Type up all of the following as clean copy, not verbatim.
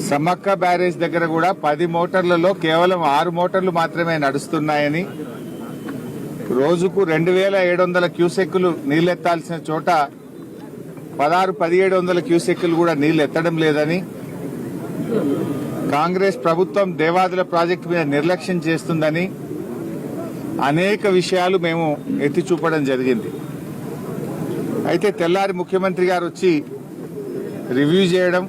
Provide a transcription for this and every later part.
Sammakka barrage దగ్గర కూడా 10 మోటార్లలో కేవలం 6 మోటార్లు మాత్రమే నడుస్తున్నాయని, రోజుకు 2700 క్యూసెక్కులు నీళ్లెత్తాల్సిన చోట 1700 క్యూసెక్కులు కూడా నీళ్లు ఎత్తడం లేదని, కాంగ్రెస్ ప్రభుత్వం దేవాదుల ప్రాజెక్టు మీద నిర్లక్ష్యం చేస్తుందని అనేక విషయాలు మేము ఎత్తి చూపడం జరిగింది. అయితే తెల్లారి ముఖ్యమంత్రి గారు వచ్చి రివ్యూ చేయడం,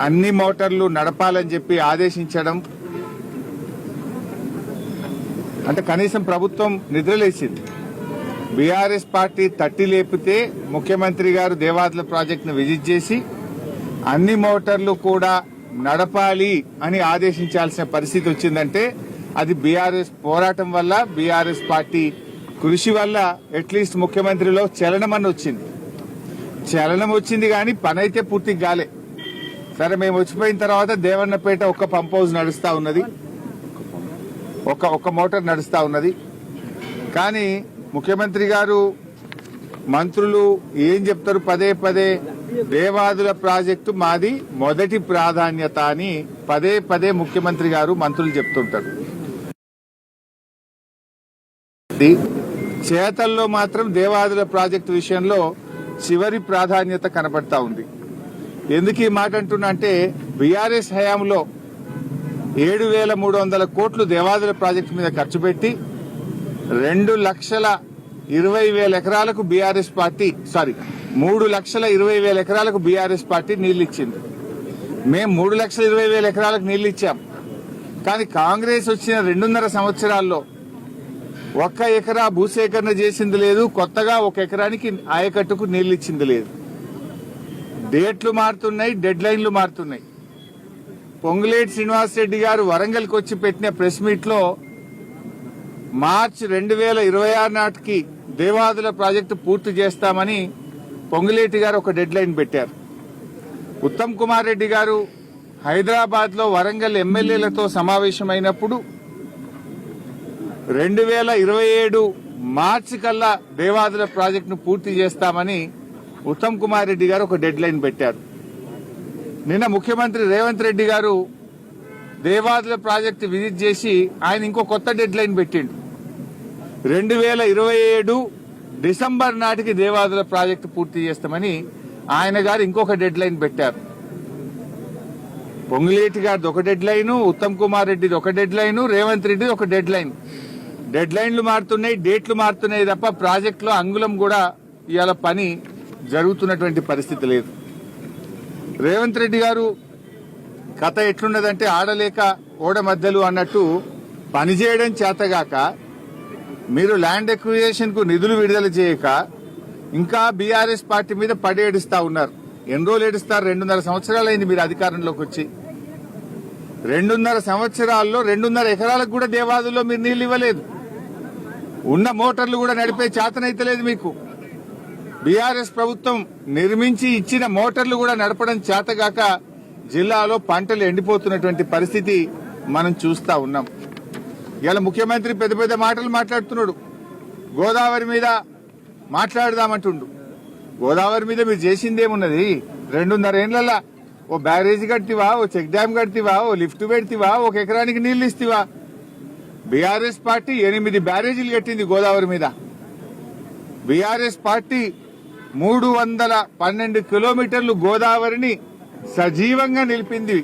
అన్ని మోటార్లు నడపాలని చెప్పి ఆదేశించడం, అంటే కనీసం ప్రభుత్వం నిద్రలేసింది. బీఆర్ఎస్ పార్టీ తట్టి లేపితే ముఖ్యమంత్రి గారు దేవాదుల ప్రాజెక్టును విజిట్ చేసి అన్ని మోటార్లు కూడా నడపాలి అని ఆదేశించాల్సిన పరిస్థితి వచ్చిందంటే అది బీఆర్ఎస్ పోరాటం వల్ల, బీఆర్ఎస్ పార్టీ కృషి వల్ల అట్లీస్ట్ ముఖ్యమంత్రిలో చలనమని వచ్చింది. చలనం వచ్చింది కానీ పని అయితే పూర్తిగా కాలే. సరే, మేము వచ్చిపోయిన తర్వాత దేవన్నపేట ఒక్క పంప్ హౌస్ నడుస్తా ఉన్నది, ఒక్క మోటార్ నడుస్తా ఉన్నది. కానీ ముఖ్యమంత్రి గారు, మంత్రులు ఏం చెప్తారు? పదే పదే దేవాదుల ప్రాజెక్టు మాది మొదటి ప్రాధాన్యత అని పదే పదే ముఖ్యమంత్రి గారు, మంత్రులు చెప్తుంటారు. చేతల్లో మాత్రం దేవాదుల ప్రాజెక్టు విషయంలో చివరి ప్రాధాన్యత కనబడతా ఉంది. ఎందుకు ఈ మాట అంటున్నా అంటే, బీఆర్ఎస్ హయాంలో 7,300 కోట్లు దేవాదుల ప్రాజెక్టు మీద ఖర్చు పెట్టి 2,20,000 ఎకరాలకు బీఆర్ఎస్ పార్టీ 3,20,000 ఎకరాలకు బీఆర్ఎస్ పార్టీ నీళ్లు ఇచ్చింది. మేము 3,20,000 ఎకరాలకు నీళ్లు ఇచ్చాం. కానీ కాంగ్రెస్ వచ్చిన 2.5 సంవత్సరాల్లో 1 ఎకరా భూసేకరణ చేసింది లేదు, కొత్తగా 1 ఎకరానికి ఆయకట్టుకు నీళ్లు ఇచ్చింది లేదు. డేట్లు మారుతున్నాయి, డెడ్ లైన్లు మారుతున్నాయి. పొంగులేటి శ్రీనివాసరెడ్డి గారు వరంగల్కి వచ్చి పెట్టిన ప్రెస్ మీట్ లో మార్చి 2026 నాటికి దేవాదుల ప్రాజెక్టు పూర్తి చేస్తామని పొంగులేటి గారు ఒక డెడ్ లైన్ పెట్టారు. ఉత్తమ్ కుమార్ రెడ్డి గారు హైదరాబాద్ లో వరంగల్ ఎమ్మెల్యేలతో సమావేశమైనప్పుడు 2027 మార్చి కల్లా దేవాదుల ప్రాజెక్టును పూర్తి చేస్తామని ఉత్తమ్ కుమార్ రెడ్డి గారు ఒక డెడ్ లైన్ పెట్టారు. నిన్న ముఖ్యమంత్రి రేవంత్ రెడ్డి గారు దేవాదుల ప్రాజెక్టు విజిట్ చేసి ఆయన ఇంకో కొత్త డెడ్ లైన్ పెట్టిండు. 2027 డిసెంబర్ నాటికి దేవాదుల ప్రాజెక్టు పూర్తి చేస్తామని ఆయన గారు ఇంకొక డెడ్ లైన్ పెట్టారు. పొంగులేటి గారిది ఒక డెడ్ లైన్, ఉత్తమ్ కుమార్ రెడ్డిది ఒక డెడ్ లైన్, రేవంత్ రెడ్డిది ఒక డెడ్ లైన్. డెడ్ లైన్లు మారుతున్నాయి, డేట్లు మారుతున్నాయి తప్ప ప్రాజెక్టులో అంగుళం కూడా ఇవాళ పని జరుగుతున్నటువంటి పరిస్థితి లేదు. రేవంత్ రెడ్డి గారు కథ ఎట్లున్నదంటే, ఆడలేక ఓడ మధ్యలు అన్నట్టు పనిచేయడం చేతగాక, మీరు ల్యాండ్ ఎక్విజిషన్ కు నిధులు విడుదల చేయక ఇంకా బీఆర్ఎస్ పార్టీ మీద పడేడుస్తా ఉన్నారు. ఎన్ని రోజులు ఏడుస్తారు? 2.5 సంవత్సరాలైంది మీరు అధికారంలోకి వచ్చి. 2.5 సంవత్సరాల్లో 2.5 ఎకరాలకు కూడా దేవాదుల్లో మీరు నీళ్లు ఇవ్వలేదు. ఉన్న మోటార్లు కూడా నడిపే చేతనైతలేదు మీకు. బీఆర్ఎస్ ప్రభుత్వం నిర్మించి ఇచ్చిన మోటార్లు కూడా నడపడం చేతగాక జిల్లాలో పంటలు ఎండిపోతున్నటువంటి పరిస్థితి మనం చూస్తా ఉన్నాం. ఇలా ముఖ్యమంత్రి పెద్ద పెద్ద మాటలు మాట్లాడుతున్నాడు. గోదావరి మీద మాట్లాడదామంటుండు. గోదావరి మీద మీరు చేసిందేమున్నది? 2.5 ఏళ్లలో ఓ బ్యారేజీ కట్టివా, ఓ చెక్ డ్యామ్ కట్టివా, ఓ లిఫ్ట్ పెడితివా, 1 ఎకరానికి నీళ్లు ఇస్తివా? బీఆర్ఎస్ పార్టీ 8 బ్యారేజీలు కట్టింది గోదావరి మీద. బీఆర్ఎస్ పార్టీ 312 కిలోమీటర్లు గోదావరిని సజీవంగా నిలిపింది.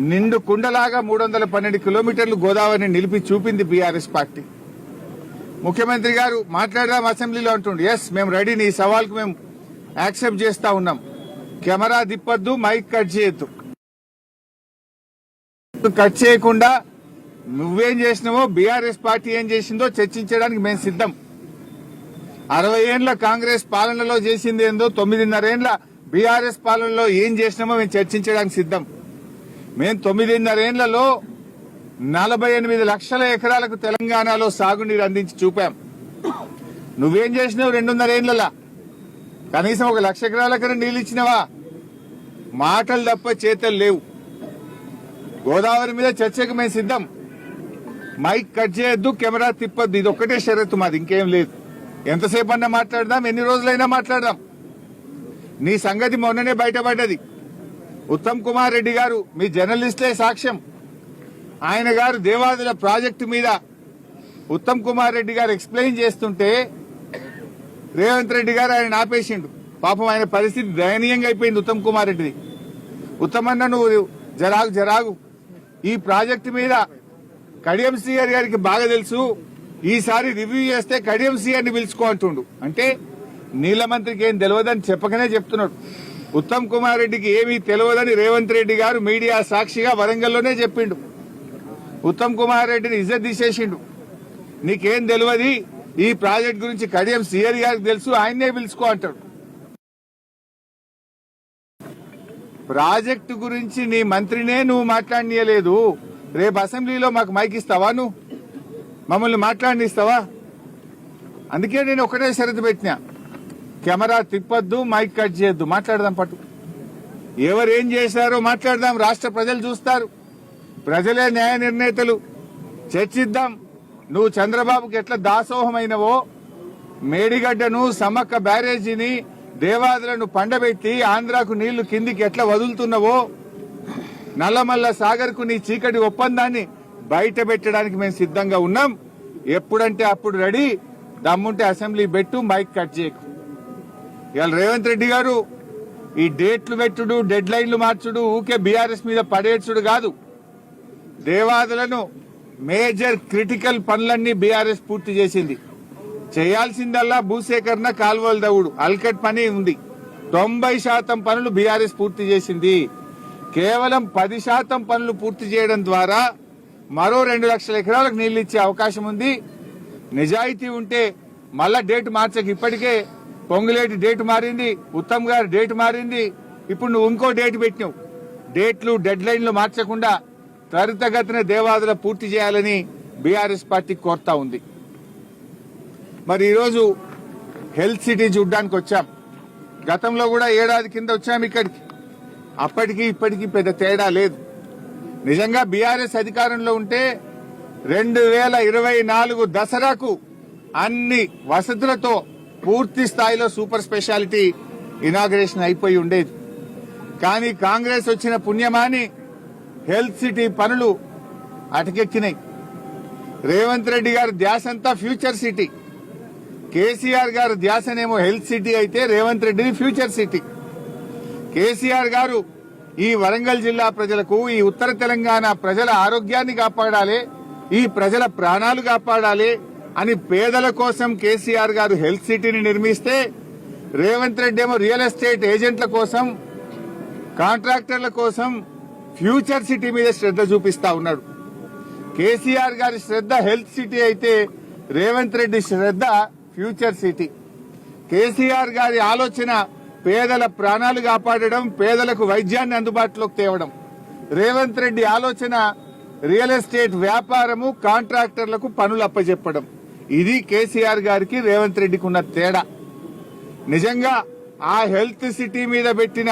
నిండు కుండలాగా 312 కిలోమీటర్లు గోదావరిని నిలిపి చూపింది బీఆర్ఎస్ పార్టీ. ముఖ్యమంత్రి గారు మాట్లాడదాం అసెంబ్లీలో అంటుండు. ఎస్, మేము రెడీ, నీ సవాల్కు మేము యాక్సెప్ట్ చేస్తా ఉన్నాం. కెమెరా దిప్పొద్దు, మైక్ కట్ చేయొద్దు. కట్ చేయకుండా నువ్వేం చేసినావో, బీఆర్ఎస్ పార్టీ ఏం చేసిందో చర్చించడానికి మేము సిద్ధం. 60 ఏళ్ల కాంగ్రెస్ పాలనలో చేసింది ఏందో, 9.5 ఏళ్ల బీఆర్ఎస్ పాలనలో ఏం చేసినామో మేము చర్చించడానికి సిద్ధం. మేము 9.5 ఏళ్లలో 48 లక్షల ఎకరాలకు తెలంగాణలో సాగునీరు అందించి చూపాం. నువ్వేం చేసినావు 2.5 ఏళ్లలో? కనీసం 1 లక్ష ఎకరాలకైనా నీళ్ళు ఇచ్చినవా? మాటలు తప్ప చేతలు లేవు. గోదావరి మీద చర్చకు మేము సిద్ధం. మైక్ కట్ చేయొద్దు, కెమెరా తిప్పొద్దు. ఇది ఒక్కటే షరతు మాది, ఇంకేం లేదు. ఎంతసేపు అన్నా మాట్లాడదాం, ఎన్ని రోజులైనా మాట్లాడదాం. నీ సంగతి మొన్ననే బయటపడ్డది. ఉత్తమ్ కుమార్ రెడ్డి గారు మీ జర్నలిస్టే సాక్ష్యం. ఆయన గారు దేవాదుల ప్రాజెక్టు మీద ఉత్తమ్ కుమార్ రెడ్డి గారు ఎక్స్ప్లెయిన్ చేస్తుంటే రేవంత్ రెడ్డి గారు ఆయన ఆపేసిండు. పాపం ఆయన పరిస్థితి దయనీయంగా అయిపోయింది ఉత్తమ్ కుమార్ రెడ్డిది. ఉత్తమన్న నువ్వు జరాగు ఈ ప్రాజెక్టు మీద కడియం శ్రీహరి గారికి బాగా తెలుసు, ఈసారి రివ్యూ చేస్తే కడియం శ్రీహరిని పిలుచుకో అంటుండు. అంటే నీళ్ల మంత్రికి ఏం తెలియదని చెప్పకనే చెప్తున్నాడు. ఉత్తమ్ కుమార్ రెడ్డికి ఏమీ తెలియదని రేవంత్ రెడ్డి గారు మీడియా సాక్షిగా వరంగల్లోనే చెప్పిండు. ఉత్తమ్ కుమార్ రెడ్డిని ఇజ్జత్ తీసేసిండు. నీకేం తెలియదు, ఈ ప్రాజెక్ట్ గురించి కడియం శ్రీహరి గారికి తెలుసు, ఆయన్నే పిలుచుకో అంటాడు. ప్రాజెక్టు గురించి నీ మంత్రినే నువ్వు మాట్లాడనీయలేదు. రేపు అసెంబ్లీలో మాకు మైక్ ఇస్తావా? నువ్వు మమ్మల్ని మాట్లాడనిస్తావా? అందుకే నేను ఒకటే షరతు పెట్టినా, కెమెరా తిప్పొద్దు, మైక్ కట్ చేయొద్దు, మాట్లాడదాం. పట్టు ఎవరేం చేశారో మాట్లాడదాం. రాష్ట్ర ప్రజలు చూస్తారు, ప్రజలే న్యాయ నిర్ణేతలు. చర్చిద్దాం. నువ్వు చంద్రబాబుకి ఎట్లా దాసోహమైనవో, మేడిగడ్డను, సమ్మక్క బ్యారేజీని, దేవాదులను పండబెట్టి ఆంధ్రాకు నీళ్లు కిందికి ఎట్లా వదులుతున్నావో, నల్లమల్ల సాగర్ కు నీ చీకటి ఒప్పందాన్ని బయట పెట్టడానికి మేము సిద్ధంగా ఉన్నాం. ఎప్పుడంటే అప్పుడు రెడీ. దమ్ముంటే అసెంబ్లీ పెట్టు, మైక్ కట్ చేయకు. ఇవాళ రేవంత్ రెడ్డి గారు ఈ డేట్లు పెట్టుడు, డెడ్ లైన్లు మార్చుడు, ఊకే బీఆర్ఎస్ మీద పడేడ్చుడు కాదు. దేవాదులను మేజర్ క్రిటికల్ పనులన్నీ బీఆర్ఎస్ పూర్తి చేసింది. చేయాల్సిందల్లా భూసేకరణ, కాల్వల దవ్వుడు, అల్కట్ పని ఉంది. 90% పనులు బీఆర్ఎస్ పూర్తి చేసింది. కేవలం 10% పనులు పూర్తి చేయడం ద్వారా మరో 2 లక్షల ఎకరాలకు నీళ్లు ఇచ్చే అవకాశం ఉంది. నిజాయితీ ఉంటే మళ్ళా డేట్ మార్చక, ఇప్పటికే పొంగులేటి డేట్ మారింది, ఉత్తమ్ గారి డేట్ మారింది, ఇప్పుడు నువ్వు ఇంకో డేట్ పెట్టినావు. డేట్లు, డెడ్ లైన్లు మార్చకుండా త్వరితగతిన దేవాదుల పూర్తి చేయాలని బీఆర్ఎస్ పార్టీ కోరుతా ఉంది. మరి ఈరోజు హెల్త్ సిటీ చూడ్డానికి వచ్చాం. గతంలో కూడా ఏడాది కింద వచ్చాం ఇక్కడికి. అప్పటికి ఇప్పటికీ పెద్ద తేడా లేదు. నిజంగా బీఆర్ఎస్ అధికారంలో ఉంటే 2024 దసరాకు అన్ని వసతులతో పూర్తి స్థాయిలో సూపర్ స్పెషాలిటీ ఇనాగ్రేషన్ అయిపోయి ఉండేది. కానీ కాంగ్రెస్ వచ్చిన పుణ్యమాని హెల్త్ సిటీ పనులు అటకెక్కినాయి. రేవంత్ రెడ్డి గారి ధ్యాసంతా ఫ్యూచర్ సిటీ. కేసీఆర్ గారు ధ్యాసనేమో హెల్త్ సిటీ అయితే, రేవంత్ రెడ్డిని ఫ్యూచర్ సిటీ. కేసీఆర్ గారు ఈ వరంగల్ జిల్లా ప్రజలకు, ఈ ఉత్తర తెలంగాణ ప్రజల ఆరోగ్యాన్ని కాపాడాలి, ఈ ప్రజల ప్రాణాలు కాపాడాలి అని పేదల కోసం కేసీఆర్ గారు హెల్త్ సిటీని నిర్మిస్తే, రేవంత్ రెడ్డి ఏమో రియల్ ఎస్టేట్ ఏజెంట్ల కోసం, కాంట్రాక్టర్ల కోసం ఫ్యూచర్ సిటీ మీద శ్రద్ధ చూపిస్తా ఉన్నాడు. కేసీఆర్ గారి శ్రద్ధ హెల్త్ సిటీ అయితే, రేవంత్ రెడ్డి శ్రద్ధ ఫ్యూచర్ సిటీ. కేసీఆర్ గారి ఆలోచన పేదల ప్రాణాలు కాపాడడం, పేదలకు వైద్యాన్ని అందుబాటులోకి తేవడం. రేవంత్ రెడ్డి ఆలోచన రియల్ ఎస్టేట్ వ్యాపారము, కాంట్రాక్టర్లకు పనులు అప్పచెప్పడం. ఇది కేసీఆర్ గారికి రేవంత్ రెడ్డికి ఉన్న తేడా. నిజంగా ఆ హెల్త్ సిటీ మీద పెట్టిన,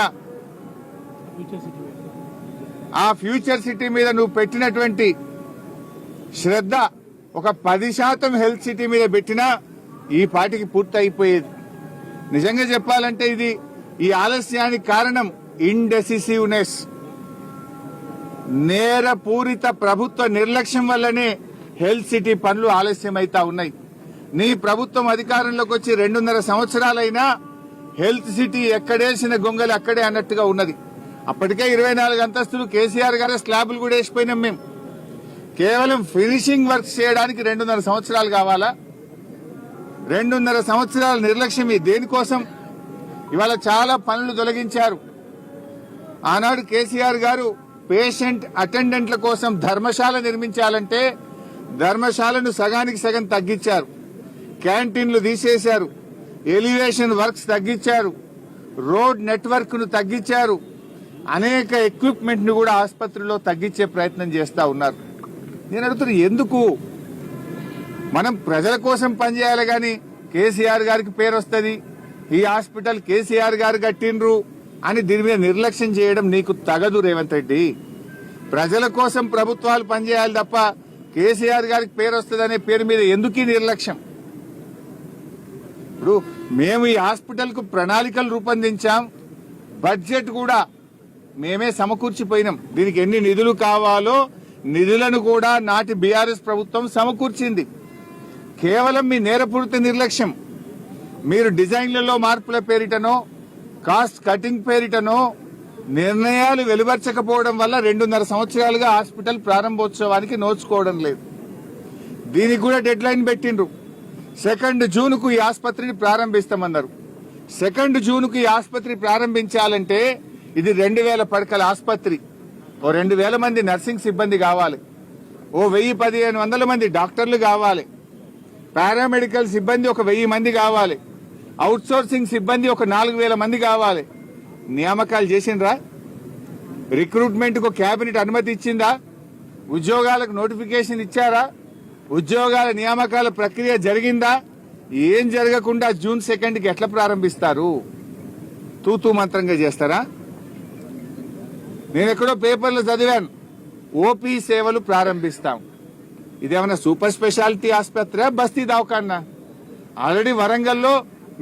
ఆ ఫ్యూచర్ సిటీ మీద నువ్వు పెట్టినటువంటి శ్రద్ధ ఒక 10% హెల్త్ సిటీ మీద పెట్టినా ఈ పాటికి పూర్తి అయిపోయేది. నిజంగా చెప్పాలంటే ఇది, ఈ ఆలస్యానికి కారణం ఇండెసిసివ్నెస్, నేరపూరిత ప్రభుత్వ నిర్లక్ష్యం వల్లనే హెల్త్ సిటీ పనులు ఆలస్యం అవుతా ఉన్నాయి. నీ ప్రభుత్వం అధికారంలోకి వచ్చి 2.5 సంవత్సరాలైనా హెల్త్ సిటీ ఎక్కడేసిన గొంగలి అక్కడే అన్నట్టుగా ఉన్నది. అప్పటికే 24 అంతస్తులు కేసీఆర్ గారి స్లాబులు కూడా వేసిపోయినాం మేము. కేవలం ఫినిషింగ్ వర్క్ చేయడానికి 2.5 సంవత్సరాలు కావాలా? 2.5 సంవత్సరాల నిర్లక్ష్యం దేనికోసం? ఇవాళ చాలా పనులు తొలగించారు. ఆనాడు కేసీఆర్ గారు పేషెంట్ అటెండెంట్ల కోసం ధర్మశాల నిర్మించాలంటే ధర్మశాలను సగానికి సగం తగ్గించారు. క్యాంటీన్లు తీసేశారు, ఎలివేషన్ వర్క్స్ తగ్గించారు, రోడ్ నెట్వర్క్ ను తగ్గించారు, అనేక ఎక్విప్మెంట్ ను కూడా ఆసుపత్రిలో తగ్గించే ప్రయత్నం చేస్తా ఉన్నారు. నేను అడుగుతున్నా, ఎందుకు? మనం ప్రజల కోసం పనిచేయాలి గాని కేసీఆర్ గారికి పేరు వస్తుంది, ఈ హాస్పిటల్ కేసీఆర్ గారు కట్టిండ్రు అని దీని మీద నిర్లక్ష్యం చేయడం నీకు తగదు రేవంత్ రెడ్డి. ప్రజల కోసం ప్రభుత్వాలు పనిచేయాలి తప్ప కేసీఆర్ గారికి పేరు వస్తుందనే పేరు మీద ఎందుకు నిర్లక్ష్యం? ఇప్పుడు మేము ఈ హాస్పిటల్ కు ప్రణాళికలు రూపొందించాం, బడ్జెట్ కూడా మేమే సమకూర్చిపోయినాం. దీనికి ఎన్ని నిధులు కావాలో నిధులను కూడా నాటి బీఆర్ఎస్ ప్రభుత్వం సమకూర్చింది. కేవలం మీ నేరపూరిత నిర్లక్ష్యం, మీరు డిజైన్లలో మార్పుల పేరిటనో కాస్ట్ కటింగ్ పేరిటనో నిర్ణయాలు వెలువర్చకపోవడం వల్ల 2.5 సంవత్సరాలుగా హాస్పిటల్ ప్రారంభోత్సవానికి నోచుకోవడం లేదు. దీనికి కూడా డెడ్ లైన్ పెట్టిండ్రు. 2 జూన్కు ఈ ఆసుపత్రిని ప్రారంభిస్తామన్నారు. 2 జూన్కు ఈ ఆసుపత్రి ప్రారంభించాలంటే ఇది 2000 పడకల ఆసుపత్రి. ఓ 2000 మంది నర్సింగ్ సిబ్బంది కావాలి, ఓ 1000-1500 మంది డాక్టర్లు కావాలి, పారామెడికల్ సిబ్బంది ఒక 1000 మంది కావాలి, అవుట్ సోర్సింగ్ సిబ్బంది ఒక 4000 మంది కావాలి. నియామకాలు చేసిండ్రా? రిక్రూట్మెంట్ కు కేబినెట్ అనుమతి ఇచ్చిందా? ఉద్యోగాలకు నోటిఫికేషన్ ఇచ్చారా? ఉద్యోగాల నియామకాల ప్రక్రియ జరిగిందా? ఏం జరగకుండా జూన్ 2కి ఎట్లా ప్రారంభిస్తారు? తూతూ మంత్రంగా చేస్తారా? నేను ఎక్కడో పేపర్లో చదివాను, ఓపీ సేవలు ప్రారంభిస్తాం. ఇదేమన్నా సూపర్ స్పెషాలిటీ ఆసుపత్రి, బస్తీ దవాఖానా? ఆల్రెడీ వరంగల్లో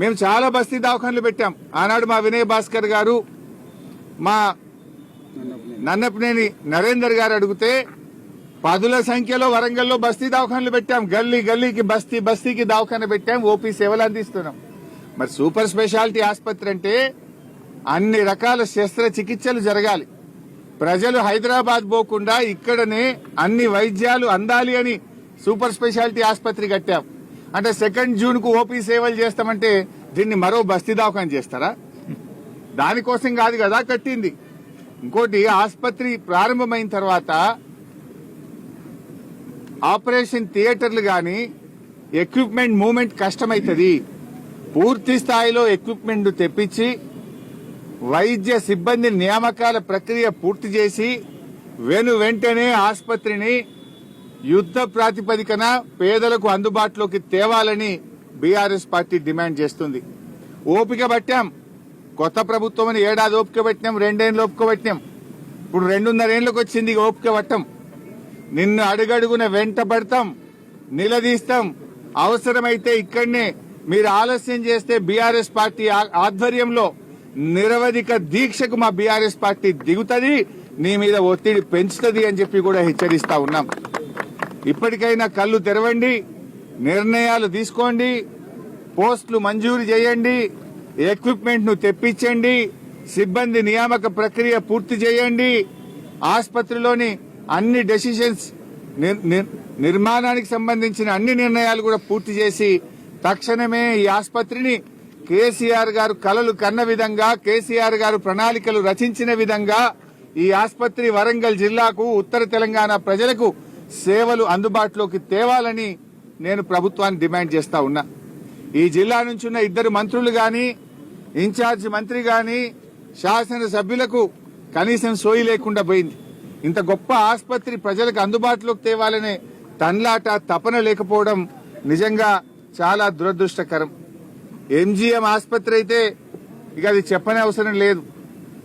మేము చాలా బస్తీ దవాఖాన్లు పెట్టాం. ఆనాడు మా వినయ్ భాస్కర్ గారు, మా నన్నపనేని నరేందర్ గారు అడిగితే 10ల సంఖ్యలో వరంగల్లో బస్తీ దవాఖాన్లు పెట్టాం. గల్లీ గల్లీకి బస్తీకి దవాఖాన పెట్టాం. ఓపీ సేవలు అందిస్తున్నాం. మరి సూపర్ స్పెషాలిటీ ఆసుపత్రి అంటే అన్ని రకాల శస్త్రచికిత్సలు జరగాలి. ప్రజలు హైదరాబాద్ పోకుండా ఇక్కడనే అన్ని వైద్యాలు అందాలి అని సూపర్ స్పెషాలిటీ ఆసుపత్రి కట్టాం. అంటే 2 జూన్కు ఓపీ సేవలు చేస్తామంటే దీన్ని మరో బస్తీ దవాఖాన చేస్తారా? దానికోసం కాదు కదా కట్టింది. ఇంకోటి, ఆసుపత్రి ప్రారంభమైన తర్వాత ఆపరేషన్ థియేటర్లు గాని ఎక్విప్మెంట్ మూవ్మెంట్ కష్టమైతుంది. పూర్తి స్థాయిలో ఎక్విప్మెంట్ తెప్పించి వైద్య సిబ్బంది నియామకాల ప్రక్రియ పూర్తి చేసి వెంటనే ఆసుపత్రిని యుద్ధ ప్రాతిపదికన పేదలకు అందుబాటులోకి తేవాలని బీఆర్ఎస్ పార్టీ డిమాండ్ చేస్తుంది. ఓపిక పట్టాం. కొత్త ప్రభుత్వం అని 7 ఓపిక పట్టినాం, 2 ఏళ్ళు ఓపిక పట్టినాం. ఇప్పుడు 2.5 ఏళ్లకు వచ్చింది ఓపిక పట్టం. నిన్ను అడుగడుగున వెంట పడతాం, నిలదీస్తాం. అవసరమైతే ఇక్కడనే మీరు ఆలస్యం చేస్తే బీఆర్ఎస్ పార్టీ ఆధ్వర్యంలో నిరవధిక దీక్షకు మా బీఆర్ఎస్ పార్టీ దిగుతుంది, నీ మీద ఒత్తిడి పెంచుతుంది అని చెప్పి కూడా హెచ్చరిస్తా ఉన్నాం. ఇప్పటికైనా కళ్ళు తెరవండి, నిర్ణయాలు తీసుకోండి, పోస్టులు మంజూరు చేయండి, ఎక్విప్మెంట్ ను తెప్పించండి, సిబ్బంది నియామక ప్రక్రియ పూర్తి చేయండి, ఆసుపత్రిలోని అన్ని డెసిషన్స్ నిర్మాణానికి సంబంధించిన అన్ని నిర్ణయాలు కూడా పూర్తి చేసి తక్షణమే ఈ ఆసుపత్రిని కేసీఆర్ గారు కలలు కన్న విధంగా, కేసీఆర్ గారు ప్రణాళికలు రచించిన విధంగా ఈ ఆసుపత్రి వరంగల్ జిల్లాకు, ఉత్తర తెలంగాణ ప్రజలకు సేవలు అందుబాటులోకి తేవాలని నేను ప్రభుత్వాన్ని డిమాండ్ చేస్తా ఉన్నా. ఈ జిల్లా నుంచి ఉన్న 2 మంత్రులు గాని, ఇన్ఛార్జ్ మంత్రి గాని, శాసనసభ్యులకు కనీసం సోయి లేకుండా పోయింది. ఇంత గొప్ప ఆసుపత్రి ప్రజలకు అందుబాటులోకి తేవాలనే తన్లాట తపన లేకపోవడం నిజంగా చాలా దురదృష్టకరం. ఎంజీఎం ఆసుపత్రి అయితే ఇక అది చెప్పనే అవసరం లేదు.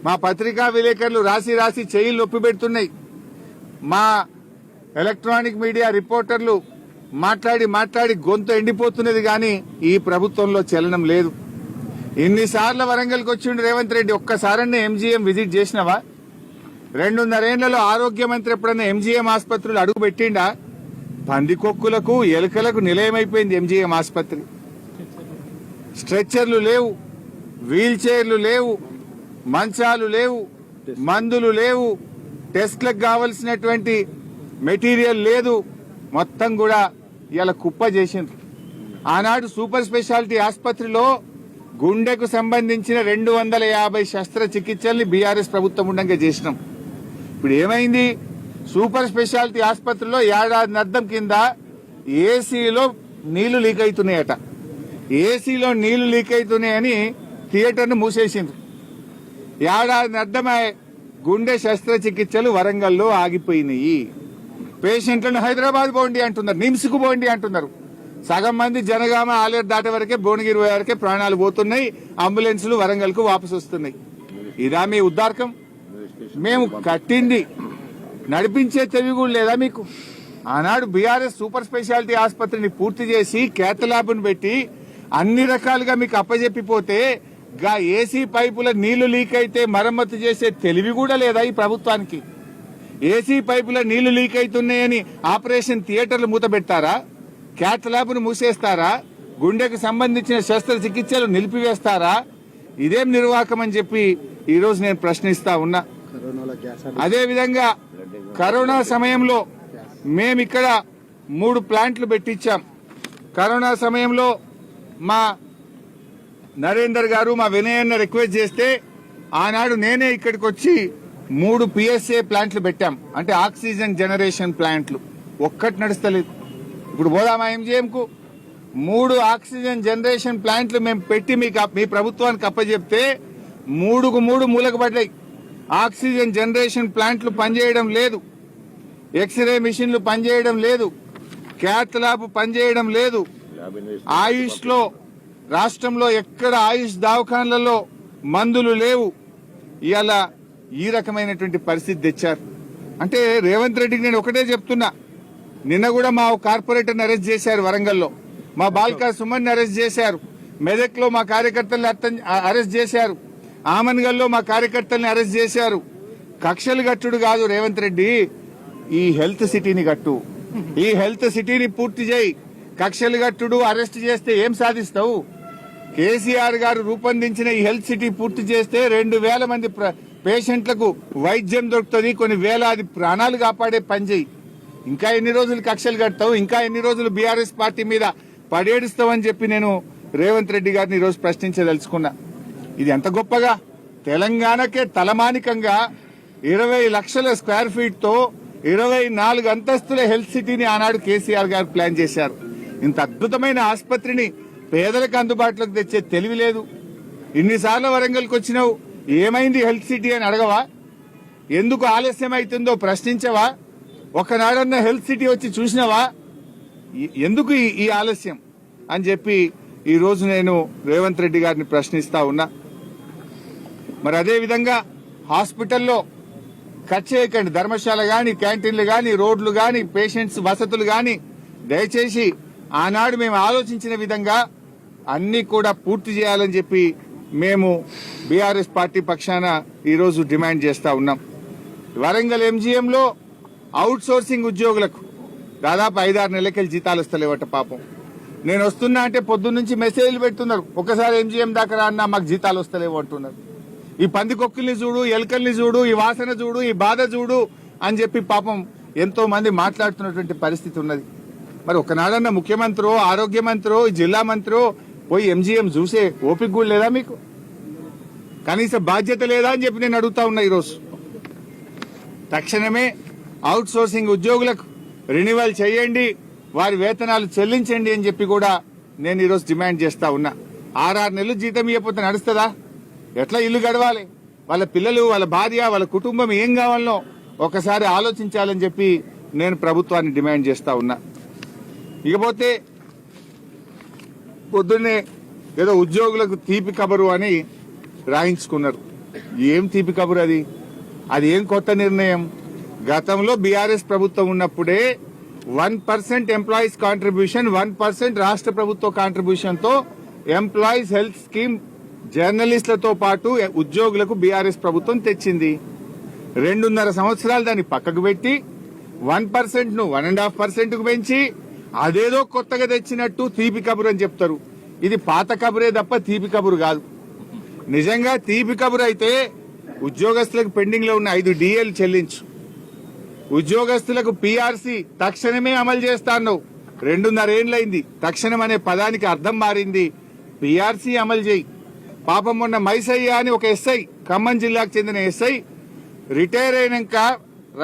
మా పత్రికా విలేకరులు రాసి చెయ్యి నొప్పి పెడుతున్నాయి. మా ఎలక్ట్రానిక్ మీడియా రిపోర్టర్లు మాట్లాడి గొంతు ఎండిపోతున్నది కానీ ఈ ప్రభుత్వంలో చలనం లేదు. ఇన్నిసార్లు వరంగల్కి వచ్చిండు రేవంత్ రెడ్డి, ఒక్కసారన్నా ఎంజీఎం విజిట్ చేసినవా? 2.5 ఏళ్లలో ఆరోగ్య మంత్రి ఎప్పుడన్నా ఎంజీఎం ఆసుపత్రులు అడుగు పెట్టిండా? పందికొక్కులకు, ఎలుకలకు నిలయమైపోయింది ఎంజీఎం ఆసుపత్రి. స్ట్రెచ్చర్లు లేవు, వీల్ చైర్లు లేవు, మంచాలు లేవు, మందులు లేవు, టెస్ట్లకు కావలసినటువంటి మెటీరియల్ లేదు. మొత్తం కూడా ఇలా కుప్ప చేసిండ్రు. ఆనాడు సూపర్ స్పెషాలిటీ ఆసుపత్రిలో గుండెకు సంబంధించిన 250 శస్త్రచికిత్సల్ని బీఆర్ఎస్ ప్రభుత్వం ఉండగా చేసినాం. ఇప్పుడు ఏమైంది? సూపర్ స్పెషాలిటీ ఆసుపత్రిలో ఏడాది అద్దం కింద ఏసీలో నీళ్లు లీక్ అవుతున్నాయట. ఏసీలో నీళ్లు లీక్ అవుతున్నాయని థియేటర్ను మూసేసిండ్రు. ఏడాది అద్దమై గుండె శస్త్రచికిత్సలు వరంగల్లో ఆగిపోయినాయి. పేషెంట్లను హైదరాబాద్ పోండి అంటున్నారు, నిమ్స్కు పోండి అంటున్నారు. సగం మంది జనగామ ఆలేరు దాటే వరకే, భువనగిరి వరకే ప్రాణాలు పోతున్నాయి. అంబులెన్సులు వరంగల్ కు వాపసు వస్తున్నాయి. ఇదా మీ ఉద్దారకం? మేము కట్టింది నడిపించే తెలివి కూడా లేదా మీకు? ఆనాడు బీఆర్ఎస్ సూపర్ స్పెషాలిటీ ఆసుపత్రిని పూర్తి చేసి కేత ల్యాబ్ను పెట్టి అన్ని రకాలుగా మీకు అప్పజెప్పిపోతే గా ఏసీ పైపుల నీళ్లు లీక్ అయితే మరమ్మతు చేసే తెలివి కూడా లేదా ఈ ప్రభుత్వానికి? ఏసీ పైపుల నీళ్లు లీక్ అవుతున్నాయని ఆపరేషన్ థియేటర్లు మూతబెడతారా? క్యాట్ ల్యాబ్ను మూసేస్తారా? గుండెకు సంబంధించిన శస్త్రచికిత్సలు నిలిపివేస్తారా? ఇదేం నిర్వాహకం అని చెప్పి ఈ రోజు నేను ప్రశ్నిస్తా ఉన్నా. అదేవిధంగా కరోనా సమయంలో మేమిక్కడ 3 ప్లాంట్లు పెట్టించాం. కరోనా సమయంలో మా నరేందర్ గారు, మా వినయన్న రిక్వెస్ట్ చేస్తే ఆనాడు నేనే ఇక్కడికి వచ్చి 3 PSA ప్లాంట్లు పెట్టాం. అంటే ఆక్సిజన్ జనరేషన్ ప్లాంట్లు. ఒక్కటి నడుస్తలేదు. ఇప్పుడు పోదామా MGM కు? 3 ఆక్సిజన్ జనరేషన్ ప్లాంట్లు మేము పెట్టి మీ ప్రభుత్వానికి అప్పచెప్తే 3కు 3 మూలకు పడ్డాయి. ఆక్సిజన్ జనరేషన్ ప్లాంట్లు పనిచేయడం లేదు, ఎక్స్రే మిషన్లు పనిచేయడం లేదు, క్యాత్ ల్యాబ్ పనిచేయడం లేదు. ఆయుష్ లో రాష్ట్రంలో ఎక్కడ ఆయుష్ దవాఖాన్లలో మందులు లేవు. ఇవాళ ఈ రకమైనటువంటి పరిస్థితి తెచ్చారు. అంటే రేవంత్ రెడ్డికి నేను ఒకటే చెప్తున్నా, నిన్న కూడా మా కార్పొరేటర్ని అరెస్ట్ చేశారు వరంగల్లో, మా బాల్కా సుమన్ అరెస్ట్ చేశారు, మెదక్ లో మా కార్యకర్తల్ని అరెస్ట్ చేశారు, ఆమన్గల్లో మా కార్యకర్తల్ని అరెస్ట్ చేశారు. కక్షలు కట్టుడు కాదు రేవంత్ రెడ్డి, ఈ హెల్త్ సిటీని కట్టు, ఈ హెల్త్ సిటీని పూర్తి చేయి. కక్షలు కట్టుడు అరెస్ట్ చేస్తే ఏం సాధిస్తావు? కేసీఆర్ గారు రూపొందించిన ఈ హెల్త్ సిటీ పూర్తి చేస్తే 2,000 మంది పేషెంట్లకు వైద్యం దొరుకుతుంది, కొన్ని వేలాది ప్రాణాలు కాపాడే పని చేయి. ఇంకా ఎన్ని రోజులు కక్షలు కడతావు? ఇంకా ఎన్ని రోజులు బీఆర్ఎస్ పార్టీ మీద పడేడుస్తావని చెప్పి నేను రేవంత్ రెడ్డి గారిని ఈరోజు ప్రశ్నించదలుచుకున్నా. ఇది ఎంత గొప్పగా తెలంగాణకే తలమానికంగా 20 లక్షల స్క్వేర్ ఫీట్ తో 24 అంతస్తుల హెల్త్ సిటీని ఆనాడు కేసీఆర్ గారు ప్లాన్ చేశారు. ఇంత అద్భుతమైన ఆసుపత్రిని పేదలకు అందుబాటులోకి తెచ్చే తెలివి లేదు. ఇన్నిసార్లు వరంగల్కి వచ్చినావు, ఏమైంది హెల్త్ సిటీ అని అడగవా? ఎందుకు ఆలస్యం అవుతుందో ప్రశ్నించవా? ఒకనాడన్న హెల్త్ సిటీ వచ్చి చూసినవా? ఎందుకు ఈ ఆలస్యం అని చెప్పి ఈ రోజు నేను రేవంత్ రెడ్డి గారిని ప్రశ్నిస్తా ఉన్నా. మరి అదే విధంగా హాస్పిటల్లో ఖర్చు చేయకండి. ధర్మశాల గాని, క్యాంటీన్లు గాని, రోడ్లు గాని, పేషెంట్స్ వసతులు గాని దయచేసి ఆనాడు మేము ఆలోచించిన విధంగా అన్ని కూడా పూర్తి చేయాలని చెప్పి మేము బీఆర్ఎస్ పార్టీ పక్షాన ఈరోజు డిమాండ్ చేస్తా ఉన్నాం. వరంగల్ MGM లో అవుట్ సోర్సింగ్ ఉద్యోగులకు దాదాపు 5-6 నెలలకెళ్ళి జీతాలు వస్తలేవట పాపం. నేను వస్తున్నా అంటే పొద్దున్న నుంచి మెసేజ్లు పెడుతున్నారు, ఒకసారి MGM దాకా రాన్నా మాకు జీతాలు వస్తలేవు అంటున్నారు. ఈ పందికొక్కుల్ని చూడు, ఎలుకల్ని చూడు, ఈ వాసన చూడు, ఈ బాధ చూడు అని చెప్పి పాపం ఎంతో మంది మాట్లాడుతున్నటువంటి పరిస్థితి ఉన్నది. మరి ఒకనాడన్న ముఖ్యమంత్రి, ఆరోగ్య మంత్రి, జిల్లా మంత్రి పోయి MGM చూసే ఓపిక కూడా లేదా మీకు? కనీస బాధ్యత లేదా అని చెప్పి నేను అడుగుతా ఉన్నా. ఈరోజు తక్షణమే అవుట్ సోర్సింగ్ ఉద్యోగులకు రెన్యువల్ చేయండి, వారి వేతనాలు చెల్లించండి అని చెప్పి కూడా నేను ఈరోజు డిమాండ్ చేస్తా ఉన్నా. 6 నెలలు జీతం ఇవ్వకపోతే నడుస్తుందా? ఎట్లా ఇల్లు గడవాలి? వాళ్ళ పిల్లలు, వాళ్ళ భార్య, వాళ్ళ కుటుంబం ఏం కావాలనో ఒకసారి ఆలోచించాలని చెప్పి నేను ప్రభుత్వాన్ని డిమాండ్ చేస్తా ఉన్నా. ఇకపోతే పొద్దున్నే ఏదో ఉద్యోగులకు తీపి కబరు అని రాయించుకున్నారు. ఏం తీపి కబురు అది? అది ఏం కొత్త నిర్ణయం? గతంలో బీఆర్ఎస్ ప్రభుత్వం ఉన్నప్పుడే 1% ఎంప్లాయీస్ కాంట్రిబ్యూషన్, 1% రాష్ట్ర ప్రభుత్వ కాంట్రిబ్యూషన్ తో ఎంప్లాయీస్ హెల్త్ స్కీమ్ జర్నలిస్టులతో పాటు ఉద్యోగులకు బీఆర్ఎస్ ప్రభుత్వం తెచ్చింది. 2.5 సంవత్సరాలు దాన్ని పక్కకు పెట్టి 1% ను 1.5% కు పెంచి అదేదో కొత్తగా తెచ్చినట్టు తీపి కబురు అని చెప్తారు. ఇది పాత కబురే తప్ప తీపి కబురు కాదు. నిజంగా తీపి కబురు అయితే ఉద్యోగస్తులకు పెండింగ్ లో ఉన్న 5 DL చెల్లించు, ఉద్యోగస్తులకు PRC తక్షణమే అమలు చేస్తాను. 2.5 ఏళ్లైంది, తక్షణం అనే పదానికి అర్థం మారింది. PRC అమలు చేయి. పాపం మొన్న మైసయ్య అని ఒక SI, ఖమ్మం జిల్లాకు చెందిన SI రిటైర్ అయినాక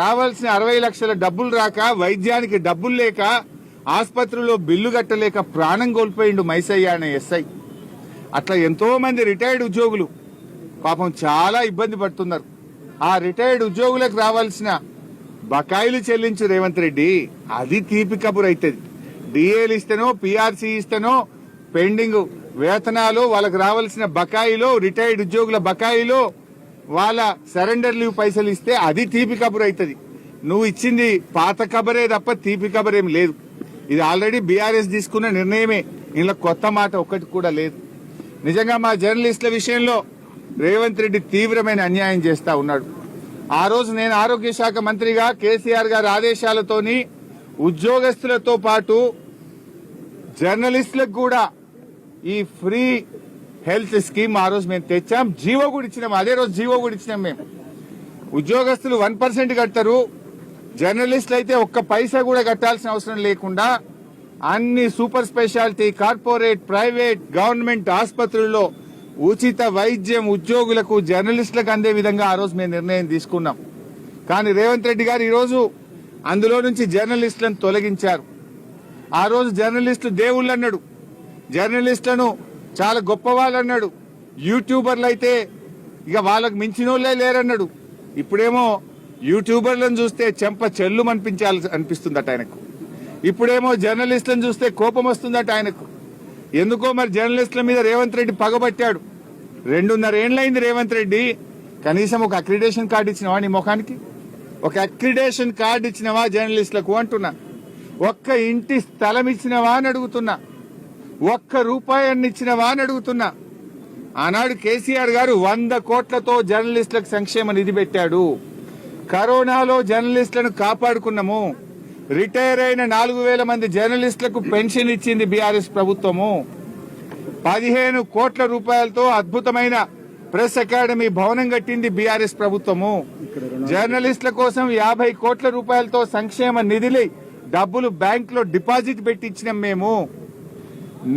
రావాల్సిన 60 లక్షల డబ్బులు రాక, వైద్యానికి డబ్బులు లేక, ఆసుపత్రిలో బిల్లు కట్టలేక ప్రాణం కోల్పోయిండు మైసయ్య అనే SI. అట్లా ఎంతో మంది రిటైర్డ్ ఉద్యోగులు పాపం చాలా ఇబ్బంది పడుతున్నారు. ఆ రిటైర్డ్ ఉద్యోగులకు రావాల్సిన బకాయిలు చెల్లించు రేవంత్ రెడ్డి, అది తీపి కబురు అవుతుంది. DL ఇస్తేనో, PRC ఇస్తేనో, పెండింగ్ వేతనాలు, వాళ్ళకు రావాల్సిన బకాయిలో, రిటైర్డ్ ఉద్యోగుల బకాయిలో, వాళ్ళ సరెండర్ లీవ్ పైసలు ఇస్తే అది తీపి కబురు అవుతుంది. నువ్వు ఇచ్చింది పాత కబరే తప్ప తీపి కబరేం లేదు. ఇది ఆల్రెడీ బీఆర్ఎస్ తీసుకున్న నిర్ణయమే, ఇందులో కొత్త మాట ఒక్కటి కూడా లేదు. నిజంగా మా జర్నలిస్టుల విషయంలో రేవంత్ రెడ్డి తీవ్రమైన అన్యాయం చేస్తా ఉన్నాడు. ఆ రోజు నేను ఆరోగ్య శాఖ మంత్రిగా కేసీఆర్ గారి ఆదేశాలతోని ఉద్యోగస్తులతో పాటు జర్నలిస్టులకు కూడా ఈ ఫ్రీ హెల్త్ స్కీమ్ ఆ రోజు మేము తెచ్చాం. జీవో కూడా ఇచ్చినాం. అదే రోజు జీవో కూడా ఇచ్చినాం. మేము ఉద్యోగస్తులు 1% కడతారు, జర్నలిస్టులు అయితే ఒక్క పైసా కూడా కట్టాల్సిన అవసరం లేకుండా అన్ని super speciality, corporate, private, government ఆసుపత్రుల్లో ఉచిత వైద్యం ఉద్యోగులకు జర్నలిస్టులకు అందే విధంగా ఆ రోజు మేము నిర్ణయం తీసుకున్నాం. కానీ రేవంత్ రెడ్డి గారు ఈరోజు అందులో నుంచి జర్నలిస్టులను తొలగించారు. ఆ రోజు జర్నలిస్టులు దేవుళ్ళు అన్నాడు, జర్నలిస్టులను చాలా గొప్ప వాళ్ళు అన్నాడు, యూట్యూబర్లు అయితే ఇక వాళ్ళకు మించిన వాళ్ళే లేరన్నాడు. ఇప్పుడేమో యూట్యూబర్లను చూస్తే చెంప చెల్లు అనిపిస్తుందట ఆయనకు. ఇప్పుడేమో జర్నలిస్టులను చూస్తే కోపం వస్తుందట ఆయనకు. ఎందుకో మరి జర్నలిస్టుల మీద రేవంత్ రెడ్డి పగబట్టాడు. 2.5 ఏళ్లైంది రేవంత్ రెడ్డి. కనీసం ఒక అక్రిడేషన్ కార్డు ఇచ్చినవా నీ ముఖానికి? ఒక అక్రిడేషన్ కార్డు ఇచ్చినవా జర్నలిస్టులకు అంటున్నా? ఒక్క ఇంటి స్థలం ఇచ్చినవా అని అడుగుతున్నా? ఒక్క రూపాయి ఇచ్చినవా అని అడుగుతున్నా? ఆనాడు కేసీఆర్ గారు 100 కోట్లతో జర్నలిస్టులకు సంక్షేమ నిధి పెట్టాడు. కరోనాలో జర్నలిస్టులను కాపాడుకున్నాము. రిటైర్ అయిన 4,000 మంది జర్నలిస్టులకు పెన్షన్ ఇచ్చింది బీఆర్ఎస్ ప్రభుత్వము. 15 కోట్ల రూపాయలతో అద్భుతమైన ప్రెస్ అకాడమీ భవనం కట్టింది బీఆర్ఎస్ ప్రభుత్వము. జర్నలిస్టుల కోసం 50 కోట్ల రూపాయలతో సంక్షేమ నిధులు డబ్బులు బ్యాంక్ లో డిపాజిట్ పెట్టించినాం మేము.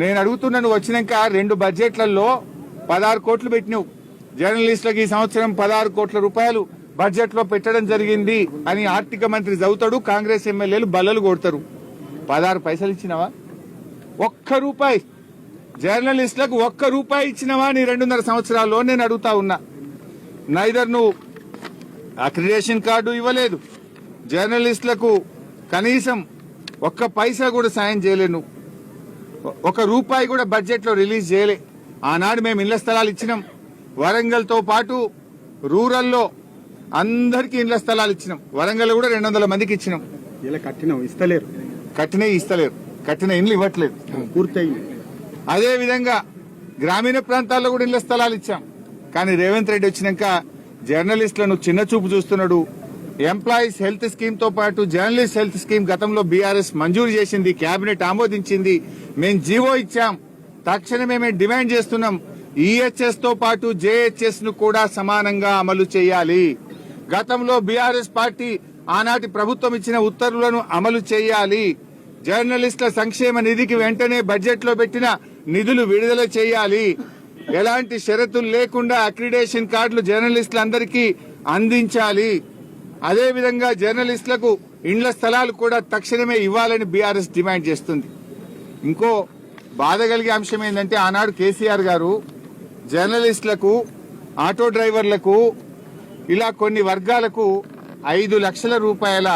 నేను అడుగుతున్నాను, వచ్చినాక 2 బడ్జెట్లలో 16 కోట్లు పెట్టినావు జర్నలిస్టులకు. ఈ సంవత్సరం 16 కోట్ల రూపాయలు బడ్జెట్ లో పెట్టడం జరిగింది అని ఆర్థిక మంత్రి చదువుతాడు, కాంగ్రెస్ ఎమ్మెల్యేలు బల్లలు కొడతారు. 16 పైసలు ఇచ్చినావా? ఒక్క రూపాయి జర్నలిస్టులకు ఒక్క రూపాయి ఇచ్చినావా నీ 2.5 సంవత్సరాల్లో? నేను అడుగుతా ఉన్నా. నైదర్ నువ్వు అక్రిడేషన్ కార్డు ఇవ్వలేదు, జర్నలిస్టులకు కనీసం ఒక్క పైసా కూడా సాయం చేయలేను, ఒక రూపాయి కూడా బడ్జెట్ లో రిలీజ్ చేయలే. ఆనాడు మేము ఇళ్ల స్థలాలు ఇచ్చినాం. వరంగల్ తో పాటు రూరల్లో అందరికి ఇళ్ల స్థలాలు ఇచ్చినాం. వరంగల్ కూడా 200 మందికి ఇచ్చినాం. ఇలా ఇస్తలేరు, కట్టిన ఇండ్లు ఇవ్వట్లేదు, పూర్తయింది. అదే విధంగా గ్రామీణ ప్రాంతాల్లో కూడా ఇళ్ల స్థలాలు ఇచ్చాం. కానీ రేవంత్ రెడ్డి వచ్చినాక జర్నలిస్టులను చిన్న చూపు చూస్తున్నాడు. ఎంప్లాయీస్ హెల్త్ స్కీమ్ తో పాటు జర్నలిస్ట్ హెల్త్ స్కీమ్ గతంలో బీఆర్ఎస్ మంజూరు చేసింది, కేబినెట్ ఆమోదించింది, మేము జీవో ఇచ్చాం. తక్షణమే మేము డిమాండ్ చేస్తున్నాం, ఈహెచ్ఎస్ తో పాటు జేహెచ్ఎస్ ను కూడా సమానంగా అమలు చేయాలి. గతంలో బీఆర్ఎస్ పార్టీ ఆనాటి ప్రభుత్వం ఇచ్చిన ఉత్తర్వులను అమలు చేయాలి. జర్నలిస్టుల సంక్షేమ నిధికి వెంటనే బడ్జెట్ లో పెట్టిన నిధులు విడుదల చేయాలి. ఎలాంటి షరతులు లేకుండా అక్రిడేషన్ కార్డులు జర్నలిస్టులందరికీ అందించాలి. అదేవిధంగా జర్నలిస్టులకు ఇండ్ల స్థలాలు కూడా తక్షణమే ఇవ్వాలని బీఆర్ఎస్ డిమాండ్ చేస్తుంది. ఇంకో బాధ కలిగే అంశం ఏంటంటే ఆనాడు కేసీఆర్ గారు జర్నలిస్టులకు, ఆటో డ్రైవర్లకు, ఇలా కొన్ని వర్గాలకు 5 లక్షల రూపాయల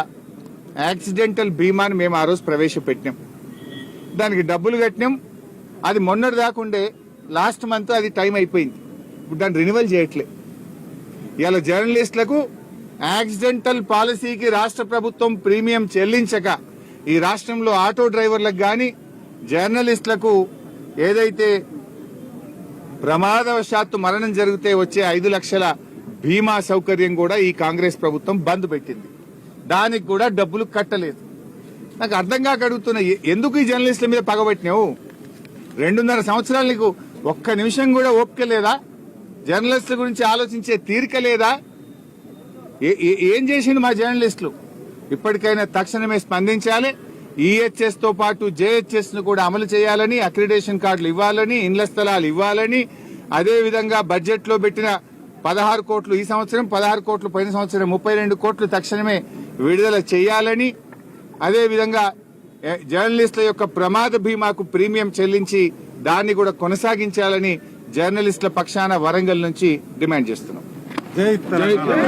యాక్సిడెంటల్ బీమాను మేము ఆ రోజు ప్రవేశపెట్టినాం. దానికి డబ్బులు కట్టినాం. అది మొన్నటి దాకుండే, లాస్ట్ మంత్ అది టైం అయిపోయింది. ఇప్పుడు దాన్ని రెన్యువల్ చేయట్లే. ఇలా జర్నలిస్టులకు యాక్సిడెంటల్ పాలసీకి రాష్ట్ర ప్రభుత్వం ప్రీమియం చెల్లించక ఈ రాష్ట్రంలో ఆటో డ్రైవర్లకు గాని జర్నలిస్టులకు ఏదైతే ప్రమాదవశాత్తు మరణం జరిగితే వచ్చే 5 లక్షల బీమా సౌకర్యం కూడా ఈ కాంగ్రెస్ ప్రభుత్వం బంద్ పెట్టింది. దానికి కూడా డబ్బులు కట్టలేదు. నాకు అర్థం కాక అడుగుతున్నా, ఎందుకు ఈ జర్నలిస్టుల మీద పగబట్టినావు? 2.5 సంవత్సరాలు నీకు ఒక్క నిమిషం కూడా ఓపిక లేదా? జర్నలిస్టుల గురించి ఆలోచించే తీరిక లేదా? ఏం చేసిండు మా జర్నలిస్టులు? ఇప్పటికైనా తక్షణమే స్పందించాలి. ఈహెచ్ఎస్ తో పాటు జేహెచ్ఎస్ ను కూడా అమలు చేయాలని, అక్రిడేషన్ కార్డులు ఇవ్వాలని, ఇండ్ల స్థలాలు ఇవ్వాలని, అదేవిధంగా బడ్జెట్ లో పెట్టిన 16 కోట్లు ఈ సంవత్సరం, 16 కోట్లు పోయిన సంవత్సరం, 32 కోట్లు తక్షణమే విడుదల చేయాలని, అదేవిధంగా జర్నలిస్టుల యొక్క ప్రమాద బీమాకు ప్రీమియం చెల్లించి దాన్ని కూడా కొనసాగించాలని జర్నలిస్టుల పక్షాన వరంగల్ నుంచి డిమాండ్ చేస్తున్నాం. జై తెలంగాణ.